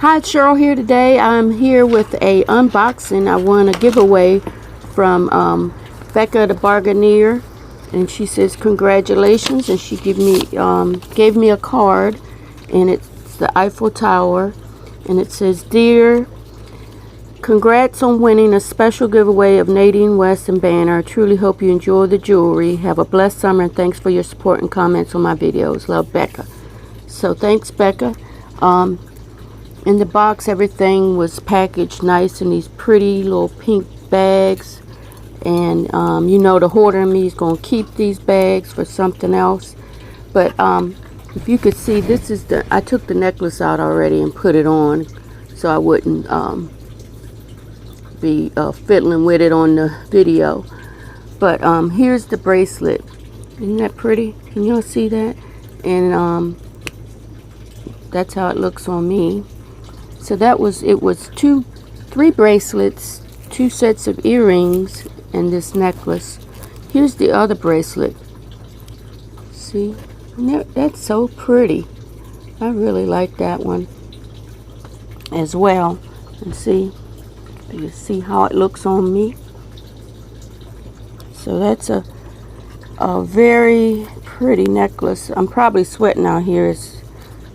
Hi, it's Cheryl here today. I'm here with a unboxing. I won a giveaway from Becca The Bargainer, and she says congratulations, and she gave me a card, and it's the Eiffel Tower, and it says, "Dear, congrats on winning a special giveaway of Nadine West and Banner. I truly hope you enjoy the jewelry. Have a blessed summer, and thanks for your support and comments on my videos. Love, Becca." So thanks, Becca. In the box, everything was packaged nice in these pretty little pink bags. And you know, the hoarder in me is going to keep these bags for something else. But if you could see, this is I took the necklace out already and put it on so I wouldn't be fiddling with it on the video. But here's the bracelet. Isn't that pretty? Can y'all see that? And that's how it looks on me. So it was three bracelets, 2 sets of earrings, and this necklace. Here's the other bracelet. See? That's so pretty. I really like that one as well. And see? You see how it looks on me? So that's a very pretty necklace. I'm probably sweating out here. It's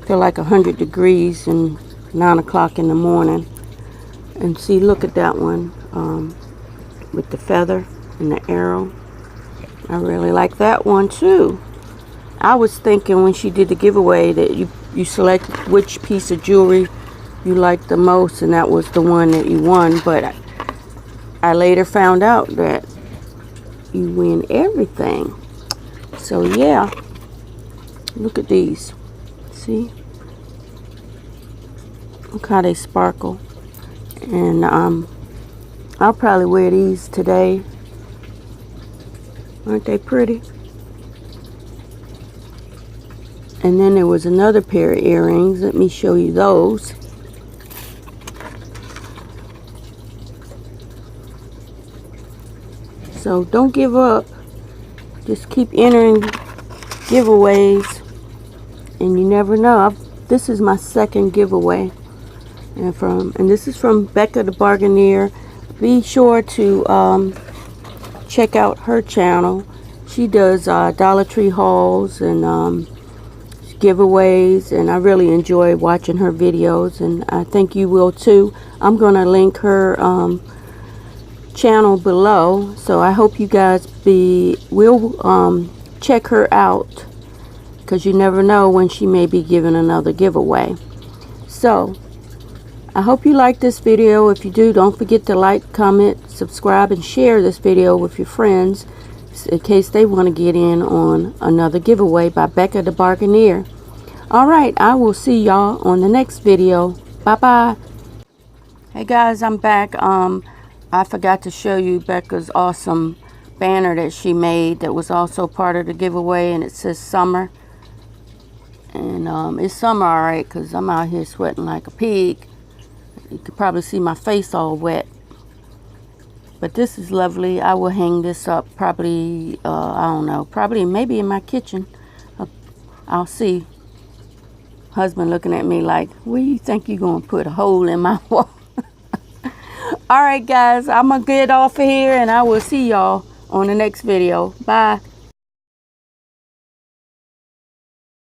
feel like 100 degrees and 9 o'clock in the morning. And see, look at that one with the feather and the arrow. I really like that one too. I was thinking when she did the giveaway that you select which piece of jewelry you like the most, and that was the one that you won. But I later found out that you win everything. So yeah, look at these. See? Look how they sparkle. And I'll probably wear these today. Aren't they pretty? And then there was another pair of earrings. Let me show you those. So don't give up. Just keep entering giveaways, and you never know. This is my second giveaway. And this is from Becca The Bargainer. Be sure to check out her channel. She does Dollar Tree hauls and giveaways, and I really enjoy watching her videos, and I think you will too. I'm going to link her channel below, so I hope you guys will check her out, because you never know when she may be giving another giveaway. So I hope you like this video. If you do, don't forget to like, comment, subscribe, and share this video with your friends in case they want to get in on another giveaway by Becca The Bargainer. Alright, I will see y'all on the next video. Bye bye. Hey guys, I'm back. I forgot to show you Becca's awesome banner that she made that was also part of the giveaway, and it says summer. And it's summer alright, because I'm out here sweating like a pig. You could probably see my face all wet. But this is lovely. I will hang this up probably, I don't know, probably maybe in my kitchen. I'll see. Husband looking at me like, where you think you're going to put a hole in my wall? Alright guys, I'm going to get off of here, and I will see y'all on the next video. Bye.